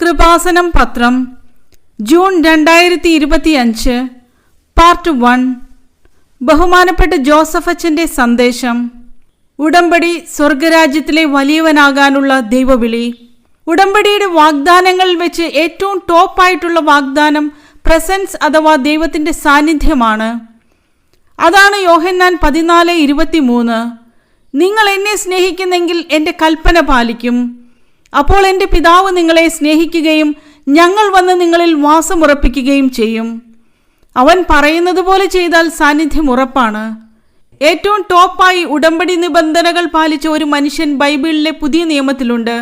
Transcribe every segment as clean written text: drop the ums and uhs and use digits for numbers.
കൃപാസനം പത്രം June 2025 part 1. ബഹുമാനപ്പെട്ട Joseph അച്ഛൻ്റെ സന്ദേശം. ഉടമ്പടി സ്വർഗരാജ്യത്തിലെ വലിയവനാകാനുള്ള ദൈവവിളി. ഉടമ്പടിയുടെ വാഗ്ദാനങ്ങളിൽ വെച്ച് ഏറ്റവും ടോപ്പായിട്ടുള്ള വാഗ്ദാനം പ്രസൻസ് അഥവാ ദൈവത്തിൻ്റെ സാന്നിധ്യമാണ്. അതാണ് യോഹന്നാൻ 14:23. നിങ്ങൾ എന്നെ സ്നേഹിക്കുന്നെങ്കിൽ എൻ്റെ കൽപ്പന പാലിക്കും. അപ്പോൾ എൻ്റെ പിതാവ് നിങ്ങളെ സ്നേഹിക്കുകയും ഞങ്ങൾ വന്ന് നിങ്ങളിൽ വാസമുറപ്പിക്കുകയും ചെയ്യും. അവൻ പറയുന്നത് പോലെ ചെയ്താൽ സാന്നിധ്യം ഉറപ്പാണ്. ഏറ്റവും ടോപ്പായി ഉടമ്പടി നിബന്ധനകൾ പാലിച്ച ഒരു മനുഷ്യൻ ബൈബിളിലെ പുതിയ നിയമത്തിലുണ്ട്.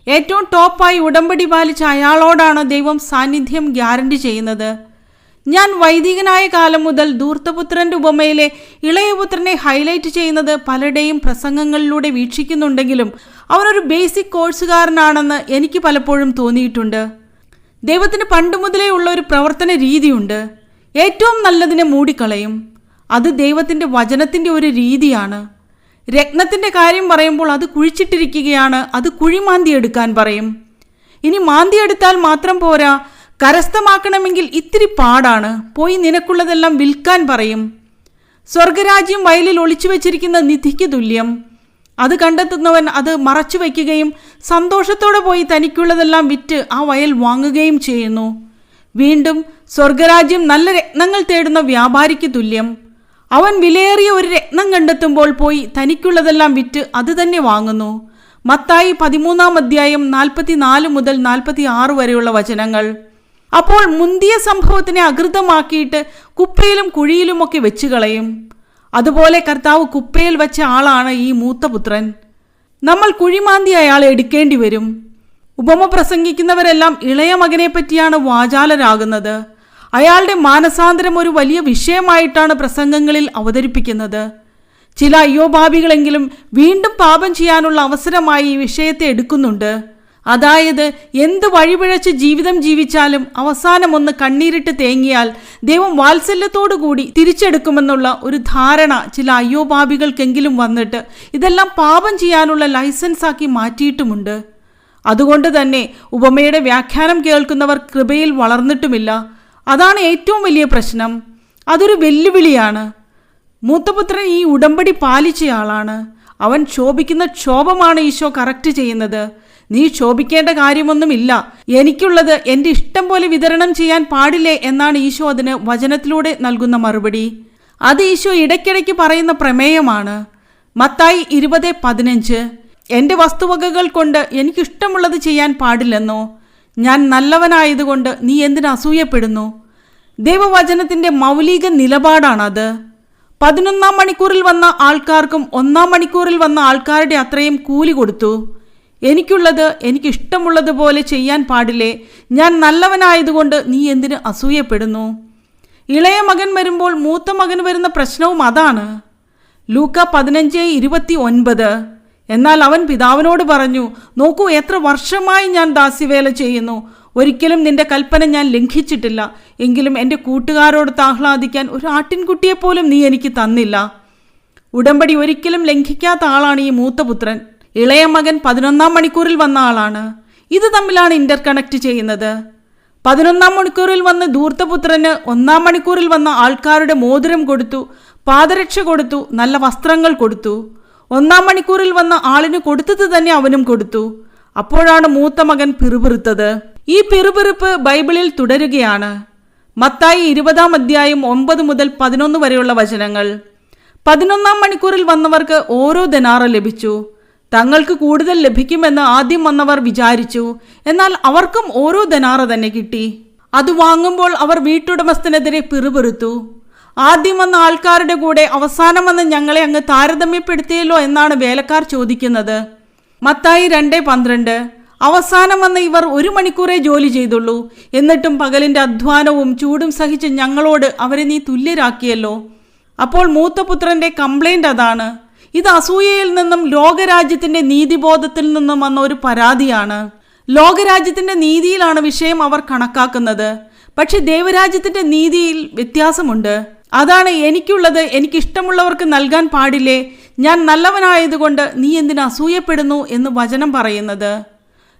ഏറ്റവും ടോപ്പായി ഉടമ്പടി പാലിച്ച അയാളോടാണ് ദൈവം സാന്നിധ്യം ഗ്യാരണ്ടി ചെയ്യുന്നത്. ഞാൻ വൈദികനായ കാലം മുതൽ ധൂർത്തപുത്രൻ്റെ ഉപമയിലെ ഇളയപുത്രനെ ഹൈലൈറ്റ് ചെയ്യുന്നത് പലരുടെയും പ്രസംഗങ്ങളിലൂടെ വീക്ഷിക്കുന്നുണ്ടെങ്കിലും അവനൊരു ബേസിക് കോഴ്സുകാരനാണെന്ന് എനിക്ക് പലപ്പോഴും തോന്നിയിട്ടുണ്ട്. ദൈവത്തിന് പണ്ട് മുതലേ ഉള്ള ഒരു പ്രവർത്തന രീതിയുണ്ട്. ഏറ്റവും നല്ലതിനെ മൂടിക്കളയും. അത് ദൈവത്തിൻ്റെ വചനത്തിൻ്റെ ഒരു രീതിയാണ്. രത്നത്തിൻ്റെ കാര്യം പറയുമ്പോൾ അത് കുഴിച്ചിട്ടിരിക്കുകയാണ്, അത് കുഴിമാന്തിയെടുക്കാൻ പറയും. ഇനി മാന്തിയെടുത്താൽ മാത്രം പോരാ, കരസ്ഥമാക്കണമെങ്കിൽ ഇത്തിരി പാടാണ്. പോയി നിനക്കുള്ളതെല്ലാം വിൽക്കാൻ പറയും. സ്വർഗരാജ്യം വയലിൽ ഒളിച്ചു വെച്ചിരിക്കുന്ന നിധിക്ക് തുല്യം. അത് കണ്ടെത്തുന്നവൻ അത് മറച്ചു വയ്ക്കുകയും സന്തോഷത്തോടെ പോയി തനിക്കുള്ളതെല്ലാം വിറ്റ് ആ വയൽ വാങ്ങുകയും ചെയ്യുന്നു. വീണ്ടും സ്വർഗരാജ്യം നല്ല രത്നങ്ങൾ തേടുന്ന വ്യാപാരിക്ക് തുല്യം. അവൻ വിലയേറിയ ഒരു രത്നം കണ്ടെത്തുമ്പോൾ പോയി തനിക്കുള്ളതെല്ലാം വിറ്റ് അത് തന്നെ വാങ്ങുന്നു. മത്തായി 13:44 മുതൽ 46 വരെയുള്ള വചനങ്ങൾ. അപ്പോൾ മുന്തിയ സംഭവത്തിനെ അകൃതമാക്കിയിട്ട് കുപ്പയിലും കുഴിയിലുമൊക്കെ വെച്ചു കളയും. അതുപോലെ കർത്താവ് കുപ്പയിൽ വെച്ച ആളാണ് ഈ മൂത്തപുത്രൻ. നമ്മൾ കുഴിമാന്തി അയാളെ എടുക്കേണ്ടി വരും. ഉപമ പ്രസംഗിക്കുന്നവരെല്ലാം ഇളയ മകനെ പറ്റിയാണ് വാചാലരാകുന്നത്. അയാളുടെ മാനസാന്തരം ഒരു വലിയ വിഷയമായിട്ടാണ് പ്രസംഗങ്ങളിൽ അവതരിപ്പിക്കുന്നത്. ചില അയ്യോഭാവികളെങ്കിലും വീണ്ടും പാപം ചെയ്യാനുള്ള അവസരമായി ഈ വിഷയത്തെ എടുക്കുന്നുണ്ട്. അതായത് എന്ത് വഴിപിഴച്ച് ജീവിതം ജീവിച്ചാലും അവസാനം ഒന്ന് കണ്ണീരിട്ട് തേങ്ങിയാൽ ദൈവം വാത്സല്യത്തോടുകൂടി തിരിച്ചെടുക്കുമെന്നുള്ള ഒരു ധാരണ ചില അയ്യോപാപികൾക്കെങ്കിലും വന്നിട്ട് ഇതെല്ലാം പാപം ചെയ്യാനുള്ള ലൈസൻസാക്കി മാറ്റിയിട്ടുമുണ്ട്. അതുകൊണ്ട് തന്നെ ഉപമയുടെ വ്യാഖ്യാനം കേൾക്കുന്നവർ കൃപയിൽ വളർന്നിട്ടുമില്ല. അതാണ് ഏറ്റവും വലിയ പ്രശ്നം. അതൊരു വെല്ലുവിളിയാണ്. മൂത്തപുത്രൻ ഈ ഉടമ്പടി പാലിച്ചയാളാണ്. അവൻ ക്ഷോഭിക്കുന്ന ക്ഷോഭമാണ് ഈശോ കറക്റ്റ് ചെയ്യുന്നത്. നീ ക്ഷോഭിക്കേണ്ട കാര്യമൊന്നുമില്ല, എനിക്കുള്ളത് എൻ്റെ ഇഷ്ടം പോലെ വിതരണം ചെയ്യാൻ പാടില്ലേ എന്നാണ് ഈശോ അതിന് വചനത്തിലൂടെ നൽകുന്ന മറുപടി. അത് ഈശോ ഇടയ്ക്കിടയ്ക്ക് പറയുന്ന പ്രമേയമാണ്. മത്തായി 20:15. എൻ്റെ വസ്തുവകകൾ കൊണ്ട് എനിക്കിഷ്ടമുള്ളത് ചെയ്യാൻ പാടില്ലെന്നോ? ഞാൻ നല്ലവനായതുകൊണ്ട് നീ എന്തിന് അസൂയപ്പെടുന്നു? ദൈവവചനത്തിൻ്റെ മൗലിക നിലപാടാണത്. 11-ാം മണിക്കൂറിൽ വന്ന ആൾക്കാർക്കും 1-ാം മണിക്കൂറിൽ വന്ന ആൾക്കാരുടെ അത്രയും കൂലി കൊടുത്തു. എനിക്കുള്ളത് എനിക്കിഷ്ടമുള്ളതുപോലെ ചെയ്യാൻ പാടില്ലേ? ഞാൻ നല്ലവനായതുകൊണ്ട് നീ എന്തിന് അസൂയപ്പെടുന്നു? ഇളയ മകൻ വരുമ്പോൾ മൂത്ത മകൻ വരുന്ന പ്രശ്നവും അതാണ്. ലൂക്ക 15:29. എന്നാൽ അവൻ പിതാവിനോട് പറഞ്ഞു, നോക്കൂ, എത്ര വർഷമായി ഞാൻ ദാസ്യവേല ചെയ്യുന്നു. ഒരിക്കലും നിന്റെ കൽപ്പന ഞാൻ ലംഘിച്ചിട്ടില്ല. എങ്കിലും എൻ്റെ കൂട്ടുകാരോട് ആഹ്ലാദിക്കാൻ ഒരു ആട്ടിൻകുട്ടിയെപ്പോലും നീ എനിക്ക് തന്നില്ല. ഉടമ്പടി ഒരിക്കലും ലംഘിക്കാത്ത ആളാണ് ഈ മൂത്തപുത്രൻ. ഇളയ മകൻ 11-ാം മണിക്കൂറിൽ വന്ന ആളാണ്. ഇത് തമ്മിലാണ് ഇന്റർ കണക്ട് ചെയ്യുന്നത്. 11-ാം മണിക്കൂറിൽ വന്ന് ധൂർത്തപുത്രന് 1-ാം മണിക്കൂറിൽ വന്ന ആൾക്കാരുടെ മോതിരം കൊടുത്തു, പാദരക്ഷ കൊടുത്തു, നല്ല വസ്ത്രങ്ങൾ കൊടുത്തു. 1-ാം മണിക്കൂറിൽ വന്ന ആളിന് കൊടുത്തത് തന്നെ അവനും കൊടുത്തു. അപ്പോഴാണ് മൂത്ത മകൻ പിറുപിറുത്തത്. ഈ പിറുപിറുപ്പ് ബൈബിളിൽ തുടരുകയാണ്. മത്തായി 20:9 മുതൽ 11 വരെയുള്ള വചനങ്ങൾ. 11-ാം മണിക്കൂറിൽ വന്നവർക്ക് ഓരോ ദനാറ ലഭിച്ചു. തങ്ങൾക്ക് കൂടുതൽ ലഭിക്കുമെന്ന് ആദ്യം വന്നവർ വിചാരിച്ചു. എന്നാൽ അവർക്കും ഓരോ ദനാറ തന്നെ കിട്ടി. അത് വാങ്ങുമ്പോൾ അവർ വീട്ടുടമസ്ഥനെതിരെ പിറുപിറുത്തു. ആദ്യം വന്ന ആൾക്കാരുടെ കൂടെ അവസാനം വന്ന് ഞങ്ങളെ അങ്ങ് താരതമ്യപ്പെടുത്തിയല്ലോ എന്നാണ് വേലക്കാർ ചോദിക്കുന്നത്. മത്തായി 2:12. അവസാനം വന്ന ഇവർ 1 മണിക്കൂറേ ജോലി ചെയ്തുള്ളൂ. എന്നിട്ടും പകലിൻ്റെ അധ്വാനവും ചൂടും സഹിച്ച് ഞങ്ങളോട് അവരെ നീ തുല്യരാക്കിയല്ലോ. അപ്പോൾ മൂത്തപുത്രൻ്റെ കംപ്ലൈൻ്റ് അതാണ്. ഇത് അസൂയയിൽ നിന്നും ലോകരാജ്യത്തിൻ്റെ നീതിബോധത്തിൽ നിന്നും വന്ന ഒരു പരാതിയാണ്. ലോകരാജ്യത്തിൻ്റെ നീതിയിലാണ് വിഷയം അവർ കണക്കാക്കുന്നത്. പക്ഷെ ദൈവരാജ്യത്തിൻ്റെ നീതിയിൽ വ്യത്യാസമുണ്ട്. അതാണ് എനിക്കുള്ളത് എനിക്കിഷ്ടമുള്ളവർക്ക് നൽകാൻ പാടില്ലേ, ഞാൻ നല്ലവനായതുകൊണ്ട് നീ എന്തിന് അസൂയപ്പെടുന്നു എന്ന് വചനം പറയുന്നത്.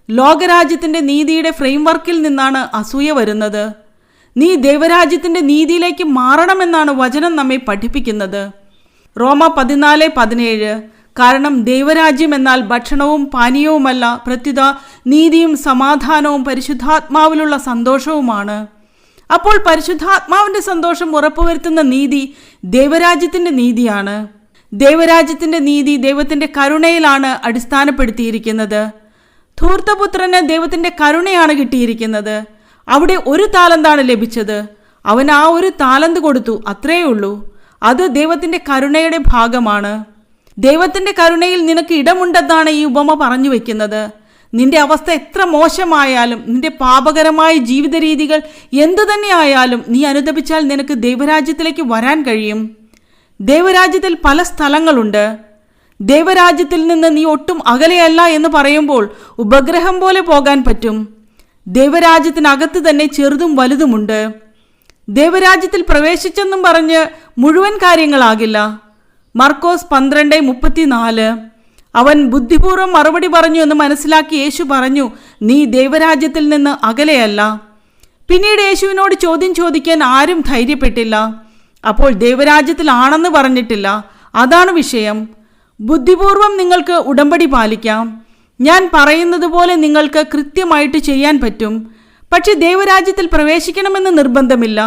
ലോകരാജ്യത്തിൻ്റെ നീതിയുടെ ഫ്രെയിംവർക്കിൽ നിന്നാണ് അസൂയ വരുന്നത്. നീ ദൈവരാജ്യത്തിൻ്റെ നീതിയിലേക്ക് മാറണമെന്നാണ് വചനം നമ്മെ പഠിപ്പിക്കുന്നത്. റോമ 14:17. കാരണം ദൈവരാജ്യം എന്നാൽ ഭക്ഷണവും പാനീയവുമല്ല, പ്രത്യുത നീതിയും സമാധാനവും പരിശുദ്ധാത്മാവിലുള്ള സന്തോഷവുമാണ്. അപ്പോൾ പരിശുദ്ധാത്മാവിൻ്റെ സന്തോഷം ഉറപ്പുവരുത്തുന്ന നീതി ദൈവരാജ്യത്തിൻ്റെ നീതിയാണ്. ദൈവരാജ്യത്തിൻ്റെ നീതി ദൈവത്തിൻ്റെ കരുണയിലാണ് അടിസ്ഥാനപ്പെടുത്തിയിരിക്കുന്നത്. ധൂർത്തപുത്രന് ദൈവത്തിൻ്റെ കരുണയാണ് കിട്ടിയിരിക്കുന്നത്. അവിടെ 1 താലന്താണ് ലഭിച്ചത്. അവൻ ആ 1 താലന്ത് കൊടുത്തു, അത്രയേ ഉള്ളൂ. അത് ദൈവത്തിൻ്റെ കരുണയുടെ ഭാഗമാണ്. ദൈവത്തിൻ്റെ കരുണയിൽ നിനക്ക് ഇടമുണ്ടെന്നാണ് ഈ ഉപമ പറഞ്ഞു വയ്ക്കുന്നത്. നിന്റെ അവസ്ഥ എത്ര മോശമായാലും, നിന്റെ പാപകരമായ ജീവിത രീതികൾ എന്തു തന്നെ ആയാലും, നീ അനുതപിച്ചാൽ നിനക്ക് ദൈവരാജ്യത്തിലേക്ക് വരാൻ കഴിയും. ദൈവരാജ്യത്തിൽ പല സ്ഥലങ്ങളുണ്ട്. ദൈവരാജ്യത്തിൽ നിന്ന് നീ ഒട്ടും അകലെയല്ല എന്ന് പറയുമ്പോൾ ഉപഗ്രഹം പോലെ പോകാൻ പറ്റും. ദൈവരാജ്യത്തിനകത്ത് തന്നെ ചെറുതും വലുതുമുണ്ട്. ദൈവരാജ്യത്തിൽ പ്രവേശിച്ചെന്നും പറഞ്ഞ് മുഴുവൻ കാര്യങ്ങളാകില്ല. മർക്കോസ് 12:34. അവൻ ബുദ്ധിപൂർവ്വം മറുപടി പറഞ്ഞു എന്ന് മനസ്സിലാക്കി യേശു പറഞ്ഞു, നീ ദൈവരാജ്യത്തിൽ നിന്ന് അകലെയല്ല. പിന്നീട് യേശുവിനോട് ചോദ്യം ചോദിക്കാൻ ആരും ധൈര്യപ്പെട്ടില്ല. അപ്പോൾ ദൈവരാജ്യത്തിലാണെന്ന് പറഞ്ഞിട്ടില്ല. അതാണ് വിഷയം. ബുദ്ധിപൂർവം നിങ്ങൾക്ക് ഉടമ്പടി പാലിക്കാം. ഞാൻ പറയുന്നത് പോലെ നിങ്ങൾക്ക് കൃത്യമായിട്ട് ചെയ്യാൻ പറ്റും. പക്ഷെ ദൈവരാജ്യത്തിൽ പ്രവേശിക്കണമെന്ന് നിർബന്ധമില്ല.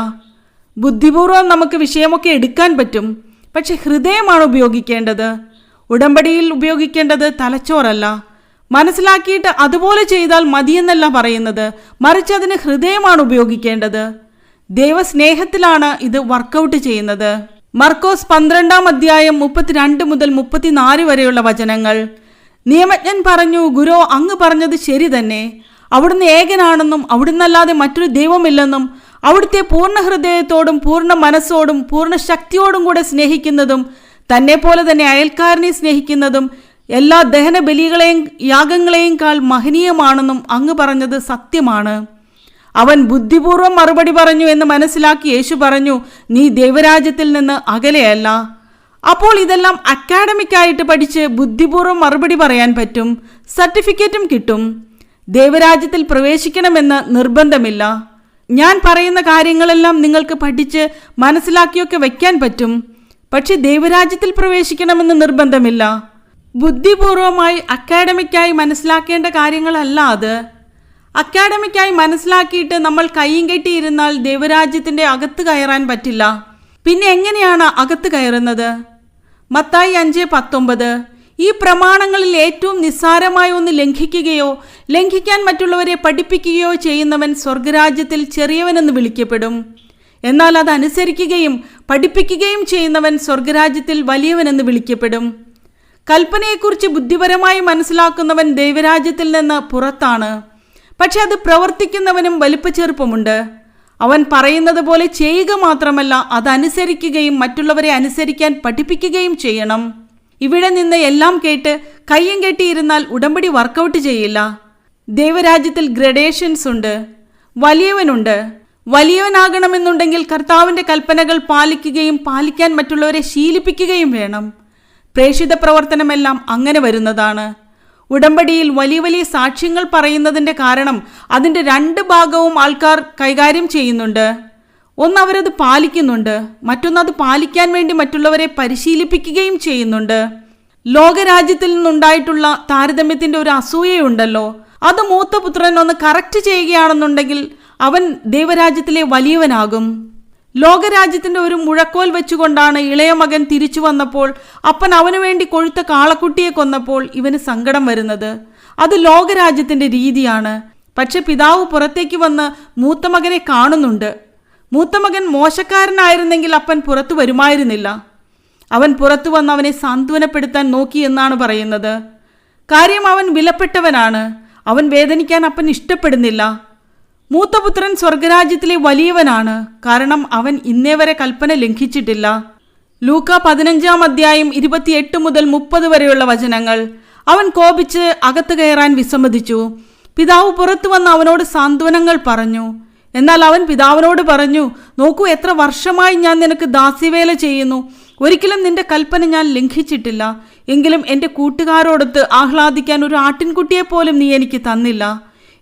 ബുദ്ധിപൂർവം നമുക്ക് വിഷയമൊക്കെ എടുക്കാൻ പറ്റും. പക്ഷെ ഹൃദയമാണ് ഉപയോഗിക്കേണ്ടത്. ഉടമ്പടിയിൽ ഉപയോഗിക്കേണ്ടത് തലച്ചോറല്ല. മനസ്സിലാക്കിയിട്ട് അതുപോലെ ചെയ്താൽ മതിയെന്നല്ല പറയുന്നത്, മറിച്ച് അതിന് ഹൃദയമാണ് ഉപയോഗിക്കേണ്ടത്. ദൈവസ്നേഹത്തിലാണ് ഇത് വർക്കൗട്ട് ചെയ്യുന്നത്. മർക്കോസ് 12:32 മുതൽ 34 വരെയുള്ള വചനങ്ങൾ. നിയമജ്ഞൻ പറഞ്ഞു, ഗുരു, അങ്ങ് പറഞ്ഞത് ശരി തന്നെ. അവിടുന്ന് ഏകനാണെന്നും അവിടുന്നല്ലാതെ മറ്റൊരു ദൈവമില്ലെന്നും അവിടുത്തെ പൂർണ്ണ ഹൃദയത്തോടും പൂർണ്ണ മനസ്സോടും പൂർണ്ണ ശക്തിയോടും കൂടെ സ്നേഹിക്കുന്നതും തന്നെ പോലെ തന്നെ അയൽക്കാരനെ സ്നേഹിക്കുന്നതും എല്ലാ ദഹന ബലികളെയും യാഗങ്ങളെയും കാൾ മഹനീയമാണെന്നും അങ്ങ് പറഞ്ഞത് സത്യമാണ്. അവൻ ബുദ്ധിപൂർവ്വം മറുപടി പറഞ്ഞു എന്ന് മനസ്സിലാക്കി യേശു പറഞ്ഞു, നീ ദൈവരാജ്യത്തിൽ നിന്ന് അകലെയല്ല. അപ്പോൾ ഇതെല്ലാം അക്കാഡമിക്കായിട്ട് പഠിച്ച് ബുദ്ധിപൂർവ്വം മറുപടി പറയാൻ പറ്റും. സർട്ടിഫിക്കറ്റും കിട്ടും. ദൈവരാജ്യത്തിൽ പ്രവേശിക്കണമെന്ന് നിർബന്ധമില്ല. ഞാൻ പറയുന്ന കാര്യങ്ങളെല്ലാം നിങ്ങൾക്ക് പഠിച്ച് മനസ്സിലാക്കിയൊക്കെ വയ്ക്കാൻ പറ്റും. പക്ഷെ ദൈവരാജ്യത്തിൽ പ്രവേശിക്കണമെന്ന് നിർബന്ധമില്ല. ബുദ്ധിപൂർവമായി അക്കാഡമിക്കായി മനസ്സിലാക്കേണ്ട കാര്യങ്ങളല്ല അത്. അക്കാഡമിക്കായി മനസ്സിലാക്കിയിട്ട് നമ്മൾ കയ്യും കെട്ടിയിരുന്നാൽ ദൈവരാജ്യത്തിൻ്റെ അകത്ത് കയറാൻ പറ്റില്ല. പിന്നെ എങ്ങനെയാണ് അകത്ത് കയറുന്നത്? മത്തായി 5:19. ഈ പ്രമാണങ്ങളിൽ ഏറ്റവും നിസ്സാരമായ ഒന്ന് ലംഘിക്കുകയോ ലംഘിക്കാൻ മറ്റുള്ളവരെ പഠിപ്പിക്കുകയോ ചെയ്യുന്നവൻ സ്വർഗരാജ്യത്തിൽ ചെറിയവനെന്ന് വിളിക്കപ്പെടും. എന്നാൽ അതനുസരിക്കുകയും പഠിപ്പിക്കുകയും ചെയ്യുന്നവൻ സ്വർഗരാജ്യത്തിൽ വലിയവനെന്ന് വിളിക്കപ്പെടും. കൽപ്പനയെക്കുറിച്ച് ബുദ്ധിപരമായി മനസ്സിലാക്കുന്നവൻ ദൈവരാജ്യത്തിൽ നിന്ന് പുറത്താണ്. പക്ഷെ അത് പ്രവർത്തിക്കുന്നവനും വലിപ്പച്ചെറുപ്പമുണ്ട്. അവൻ പറയുന്നത് പോലെ ചെയ്യുക മാത്രമല്ല, അതനുസരിക്കുകയും മറ്റുള്ളവരെ അനുസരിക്കാൻ പഠിപ്പിക്കുകയും ചെയ്യണം. ഇവിടെ നിന്ന് എല്ലാം കേട്ട് കയ്യും കെട്ടിയിരുന്നാൽ ഉടമ്പടി വർക്കൗട്ട് ചെയ്യില്ല. ദൈവരാജ്യത്തിൽ ഗ്രഡേഷൻസ് ഉണ്ട്. വലിയവനുണ്ട്. വലിയവനാകണമെന്നുണ്ടെങ്കിൽ കർത്താവിൻ്റെ കൽപ്പനകൾ പാലിക്കുകയും പാലിക്കാൻ മറ്റുള്ളവരെ ശീലിപ്പിക്കുകയും വേണം. പ്രേക്ഷിത പ്രവർത്തനമെല്ലാം അങ്ങനെ വരുന്നതാണ്. ഉടമ്പടിയിൽ വലിയ വലിയ സാക്ഷ്യങ്ങൾ പറയുന്നതിൻ്റെ കാരണം അതിൻ്റെ 2 ഭാഗവും ആൾക്കാർ കൈകാര്യം ചെയ്യുന്നുണ്ട്. ഒന്ന്, അവരത് പാലിക്കുന്നുണ്ട്. മറ്റൊന്ന്, അത് പാലിക്കാൻ വേണ്ടി മറ്റുള്ളവരെ പരിശീലിപ്പിക്കുകയും ചെയ്യുന്നുണ്ട്. ലോകരാജ്യത്തിൽ നിന്നുണ്ടായിട്ടുള്ള താരതമ്യത്തിൻ്റെ ഒരു അസൂയയുണ്ടല്ലോ, അത് മൂത്ത പുത്രൻ ഒന്ന് കറക്റ്റ് ചെയ്യുകയാണെന്നുണ്ടെങ്കിൽ അവൻ ദൈവരാജ്യത്തിലെ വലിയവനാകും. ലോകരാജ്യത്തിൻ്റെ ഒരു മുഴക്കോൽ വെച്ചുകൊണ്ടാണ് ഇളയ മകൻ തിരിച്ചു വന്നപ്പോൾ അപ്പൻ അവനു വേണ്ടി കൊഴുത്ത കാളക്കുട്ടിയെ കൊന്നപ്പോൾ ഇവന് സങ്കടം വരുന്നത്. അത് ലോകരാജ്യത്തിൻ്റെ രീതിയാണ്. പക്ഷെ പിതാവ് പുറത്തേക്ക് വന്ന് മൂത്ത മകനെ കാണുന്നുണ്ട്. മൂത്ത മകൻ മോശക്കാരനായിരുന്നെങ്കിൽ അപ്പൻ പുറത്തു വരുമായിരുന്നില്ല. അവൻ പുറത്തു വന്ന് അവനെ സാന്ത്വനപ്പെടുത്താൻ നോക്കി എന്നാണ് പറയുന്നത്. കാര്യം അവൻ വിലപ്പെട്ടവനാണ്. അവൻ വേദനിക്കാൻ അപ്പൻ ഇഷ്ടപ്പെടുന്നില്ല. മൂത്തപുത്രൻ സ്വർഗരാജ്യത്തിലെ വലിയവനാണ്. കാരണം അവൻ ഇന്നേ വരെ കൽപ്പന ലംഘിച്ചിട്ടില്ല. ലൂക്ക 15:28 മുതൽ 30 വരെയുള്ള വചനങ്ങൾ. അവൻ കോപിച്ച് അകത്ത് കയറാൻ വിസമ്മതിച്ചു. പിതാവ് പുറത്തു വന്ന് അവനോട് സാന്ത്വനങ്ങൾ പറഞ്ഞു. എന്നാൽ അവൻ പിതാവിനോട് പറഞ്ഞു, നോക്കൂ, എത്ര വർഷമായി ഞാൻ നിനക്ക് ദാസ്യവേല ചെയ്യുന്നു. ഒരിക്കലും നിന്റെ കൽപ്പന ഞാൻ ലംഘിച്ചിട്ടില്ല. എങ്കിലും എൻ്റെ കൂട്ടുകാരോടൊത്ത് ആഹ്ലാദിക്കാൻ ഒരു ആട്ടിൻകുട്ടിയെപ്പോലും നീ എനിക്ക് തന്നില്ല.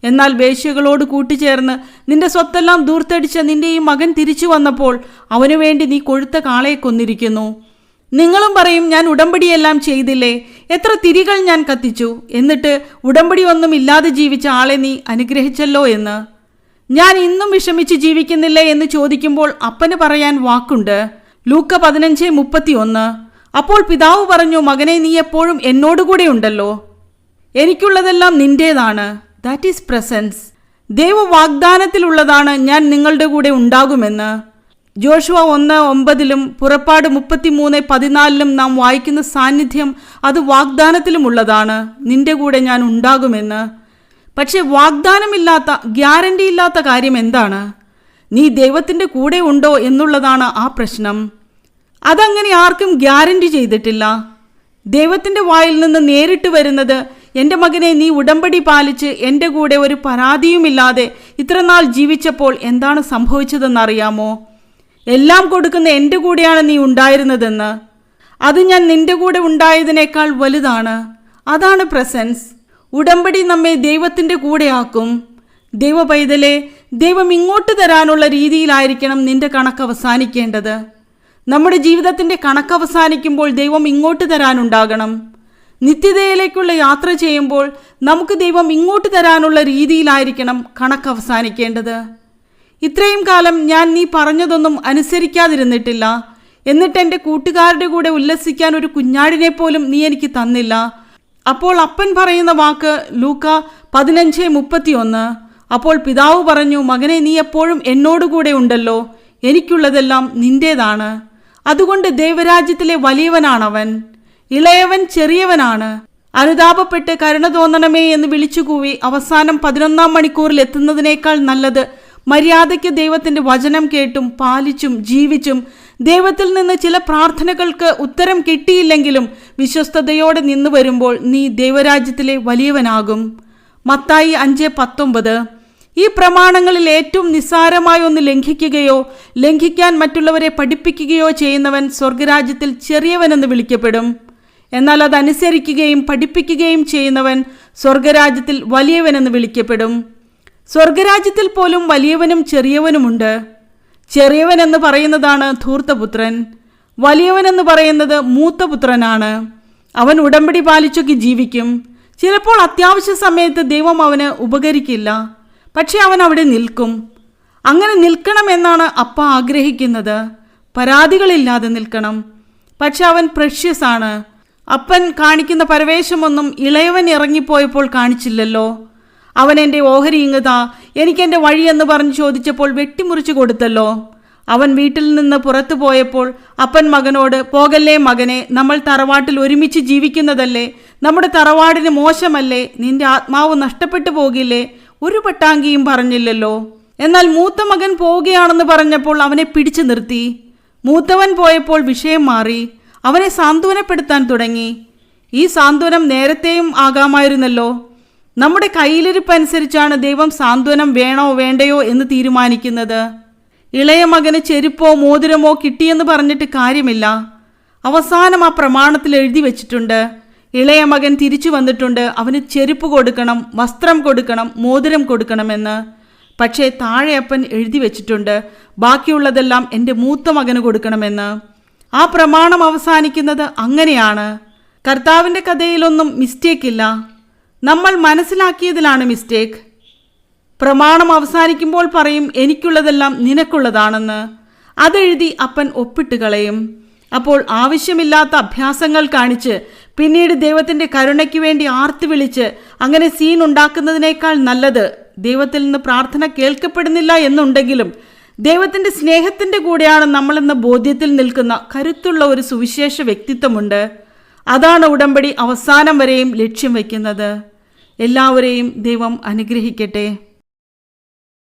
എന്നാൽ വേശ്യകളോട് കൂട്ടിച്ചേർന്ന് നിന്റെ സ്വത്തെല്ലാം ദൂർത്തടിച്ച നിന്റെ ഈ മകൻ തിരിച്ചു വന്നപ്പോൾ അവനു വേണ്ടി നീ കൊഴുത്ത കാളയെ കൊന്നിരിക്കുന്നു. നിങ്ങളും പറയും, ഞാൻ ഉടമ്പടിയെല്ലാം ചെയ്തില്ലേ, എത്ര തിരികൾ ഞാൻ കത്തിച്ചു, എന്നിട്ട് ഉടമ്പടി ഒന്നും ഇല്ലാതെ ജീവിച്ച ആളെ നീ അനുഗ്രഹിച്ചല്ലോ എന്ന്. ഞാൻ ഇന്നും വിഷമിച്ച് ജീവിക്കുന്നില്ലേ എന്ന് ചോദിക്കുമ്പോൾ അപ്പന് പറയാൻ വാക്കുണ്ട്. ലൂക്ക 15:31. അപ്പോൾ പിതാവ് പറഞ്ഞു, മകനെ, നീ എപ്പോഴും എന്നോടുകൂടെ ഉണ്ടല്ലോ, എനിക്കുള്ളതെല്ലാം നിന്റേതാണ്. That is presence. ദൈവ വാഗ്ദാനത്തിലുള്ളതാണ് ഞാൻ നിങ്ങളുടെ കൂടെ ഉണ്ടാകുമെന്ന്. ജോഷുവ 1:9 പുറപ്പാട് 33:14 നാം വായിക്കുന്ന സാന്നിധ്യം അത് വാഗ്ദാനത്തിലുമുള്ളതാണ്, നിന്റെ കൂടെ ഞാൻ ഉണ്ടാകുമെന്ന്. പക്ഷെ വാഗ്ദാനമില്ലാത്ത, ഗ്യാരണ്ടി ഇല്ലാത്ത കാര്യം എന്താണ്? നീ ദൈവത്തിൻ്റെ കൂടെ ഉണ്ടോ എന്നുള്ളതാണ് ആ പ്രശ്നം. അതങ്ങനെ ആർക്കും ഗ്യാരണ്ടി ചെയ്തിട്ടില്ല. ദൈവത്തിൻ്റെ വായിൽ നിന്ന് നേരിട്ട് വരുന്നത്, എൻ്റെ മകനെ, നീ ഉടമ്പടി പാലിച്ച് എൻ്റെ കൂടെ ഒരു പരാതിയുമില്ലാതെ ഇത്രനാൾ ജീവിച്ചപ്പോൾ എന്താണ് സംഭവിച്ചതെന്നറിയാമോ? എല്ലാം കൊടുക്കുന്ന എൻ്റെ കൂടെയാണ് നീ ഉണ്ടായിരുന്നതെന്ന്. അത് ഞാൻ നിന്റെ കൂടെ ഉണ്ടായതിനേക്കാൾ വലുതാണ്. അതാണ് പ്രസൻസ്. ഉടമ്പടി നമ്മെ ദൈവത്തിൻ്റെ കൂടെയാക്കും. ദൈവ പൈതലെ, ദൈവം ഇങ്ങോട്ട് തരാനുള്ള രീതിയിലായിരിക്കണം നിന്റെ കണക്ക് അവസാനിക്കേണ്ടത്. നമ്മുടെ ജീവിതത്തിൻ്റെ കണക്ക് അവസാനിക്കുമ്പോൾ ദൈവം ഇങ്ങോട്ട് തരാനുണ്ടാകണം. നിത്യതയിലേക്കുള്ള യാത്ര ചെയ്യുമ്പോൾ നമുക്ക് ദൈവം ഇങ്ങോട്ട് തരാനുള്ള രീതിയിലായിരിക്കണം കണക്ക് അവസാനിക്കേണ്ടത്. ഇത്രയും കാലം ഞാൻ നീ പറഞ്ഞതൊന്നും അനുസരിക്കാതിരുന്നിട്ടില്ല. എന്നിട്ട് എൻ്റെ കൂട്ടുകാരുടെ കൂടെ ഉല്ലസിക്കാൻ ഒരു കുഞ്ഞാടിനെ പോലും നീ എനിക്ക് തന്നില്ല. അപ്പോൾ അപ്പൻ പറയുന്ന വാക്ക് ലൂക്ക 15:31. അപ്പോൾ പിതാവ് പറഞ്ഞു, മകനെ, നീ എപ്പോഴും എന്നോടുകൂടെ ഉണ്ടല്ലോ, എനിക്കുള്ളതെല്ലാം നിന്റേതാണ്. അതുകൊണ്ട് ദൈവരാജ്യത്തിലെ വലിയവനാണവൻ, ഇളയവൻ ചെറിയവനാണ്. അനുതാപപ്പെട്ട് കരുണ തോന്നണമേ എന്ന് വിളിച്ചുകൂവി അവസാനം 11-ാം മണിക്കൂറിൽ എത്തുന്നതിനേക്കാൾ നല്ലത് മര്യാദയ്ക്ക് ദൈവത്തിൻ്റെ വചനം കേട്ടും പാലിച്ചും ജീവിച്ചും ദൈവത്തിൽ നിന്ന് ചില പ്രാർത്ഥനകൾക്ക് ഉത്തരം കിട്ടിയില്ലെങ്കിലും വിശ്വസ്തയോടെ നിന്നു വരുമ്പോൾ നീ ദൈവരാജ്യത്തിലെ വലിയവനാകും. മത്തായി 5:19. ഈ പ്രമാണങ്ങളിൽ ഏറ്റവും നിസ്സാരമായ ഒന്ന് ലംഘിക്കുകയോ ലംഘിക്കാൻ മറ്റുള്ളവരെ പഠിപ്പിക്കുകയോ ചെയ്യുന്നവൻ സ്വർഗരാജ്യത്തിൽ ചെറിയവനെന്ന് വിളിക്കപ്പെടും. എന്നാൽ അതനുസരിക്കുകയും പഠിപ്പിക്കുകയും ചെയ്യുന്നവൻ സ്വർഗരാജ്യത്തിൽ വലിയവനെന്ന് വിളിക്കപ്പെടും. സ്വർഗരാജ്യത്തിൽ പോലും വലിയവനും ചെറിയവനുമുണ്ട്. ചെറിയവനെന്ന് പറയുന്നതാണ് ധൂർത്തപുത്രൻ, വലിയവനെന്ന് പറയുന്നത് മൂത്തപുത്രനാണ്. അവൻ ഉടമ്പടി പാലിച്ചൊക്കെ ജീവിക്കും. ചിലപ്പോൾ അത്യാവശ്യ സമയത്ത് ദൈവം അവന് ഉപകരിക്കില്ല, പക്ഷെ അവൻ അവിടെ നിൽക്കും. അങ്ങനെ നിൽക്കണമെന്നാണ് അപ്പ ആഗ്രഹിക്കുന്നത്. പരാതികളില്ലാതെ നിൽക്കണം. പക്ഷെ അവൻ പ്രഷ്യസ് ആണ്. അപ്പൻ കാണിക്കുന്ന പരവേശമൊന്നും ഇളയവൻ ഇറങ്ങിപ്പോയപ്പോൾ കാണിച്ചില്ലല്ലോ. അവൻ എൻ്റെ ഓഹരി ഇങ്ങതാ, എനിക്കെൻ്റെ വഴിയെന്ന് പറഞ്ഞ് ചോദിച്ചപ്പോൾ വെട്ടിമുറിച്ചു കൊടുത്തല്ലോ. അവൻ വീട്ടിൽ നിന്ന് പുറത്തു പോയപ്പോൾ അപ്പൻ മകനോട്, പോകല്ലേ മകനെ, നമ്മൾ തറവാട്ടിൽ ഒരുമിച്ച് ജീവിക്കുന്നതല്ലേ, നമ്മുടെ തറവാടിന് മോശമല്ലേ, നിന്റെ ആത്മാവ് നഷ്ടപ്പെട്ടു പോകില്ലേ, ഒരു പട്ടാങ്കിയും പറഞ്ഞില്ലല്ലോ. എന്നാൽ മൂത്ത മകൻ പോവുകയാണെന്ന് പറഞ്ഞപ്പോൾ അവനെ പിടിച്ചു നിർത്തി. മൂത്തവൻ പോയപ്പോൾ വിഷയം മാറി. അവനെ സാന്ത്വനപ്പെടുത്താൻ തുടങ്ങി. ഈ സാന്ത്വനം നേരത്തെയും ആകാമായിരുന്നല്ലോ. നമ്മുടെ കയ്യിലിരിപ്പനുസരിച്ചാണ് ദൈവം സാന്ത്വനം വേണോ വേണ്ടയോ എന്ന് തീരുമാനിക്കുന്നത്. ഇളയ മകന് ചെരുപ്പോ മോതിരമോ കിട്ടിയെന്ന് പറഞ്ഞിട്ട് കാര്യമില്ല. അവസാനം ആ പ്രമാണത്തിൽ എഴുതി വെച്ചിട്ടുണ്ട്, ഇളയ മകൻ തിരിച്ചു വന്നിട്ടുണ്ട്, അവന് ചെരുപ്പ് കൊടുക്കണം, വസ്ത്രം കൊടുക്കണം, മോതിരം കൊടുക്കണമെന്ന്. പക്ഷേ താഴെ അപ്പൻ എഴുതി വെച്ചിട്ടുണ്ട്, ബാക്കിയുള്ളതെല്ലാം എൻ്റെ മൂത്ത മകന് കൊടുക്കണമെന്ന്. ആ പ്രമാണം അവസാനിക്കുന്നത് അങ്ങനെയാണ്. കർത്താവിൻ്റെ കഥയിലൊന്നും മിസ്റ്റേക്കില്ല, നമ്മൾ മനസ്സിലാക്കിയതിലാണ് മിസ്റ്റേക്ക്. പ്രമാണം അവസാനിക്കുമ്പോൾ പറയും, എനിക്കുള്ളതെല്ലാം നിനക്കുള്ളതാണെന്ന്. അതെഴുതി അപ്പൻ ഒപ്പിട്ട് കളയും. അപ്പോൾ ആവശ്യമില്ലാത്ത അഭ്യാസങ്ങൾ കാണിച്ച് പിന്നീട് ദൈവത്തിൻ്റെ കരുണയ്ക്ക് വേണ്ടി ആർത്ത് വിളിച്ച് അങ്ങനെ സീൻ ഉണ്ടാക്കുന്നതിനേക്കാൾ നല്ലത്, ദൈവത്തിൽ നിന്ന് പ്രാർത്ഥന കേൾക്കപ്പെടുന്നില്ല എന്നുണ്ടെങ്കിലും ദൈവത്തിൻ്റെ സ്നേഹത്തിൻ്റെ കൂടെയാണ് നമ്മളെന്ന ബോധ്യത്തിൽ നിൽക്കുന്ന കരുത്തുള്ള ഒരു സുവിശേഷ വ്യക്തിത്വമുണ്ട്. അതാണ് ഉടമ്പടി അവസാനം വരെയും ലക്ഷ്യം വയ്ക്കുന്നത്. എല്ലാവരെയും ദൈവം അനുഗ്രഹിക്കട്ടെ.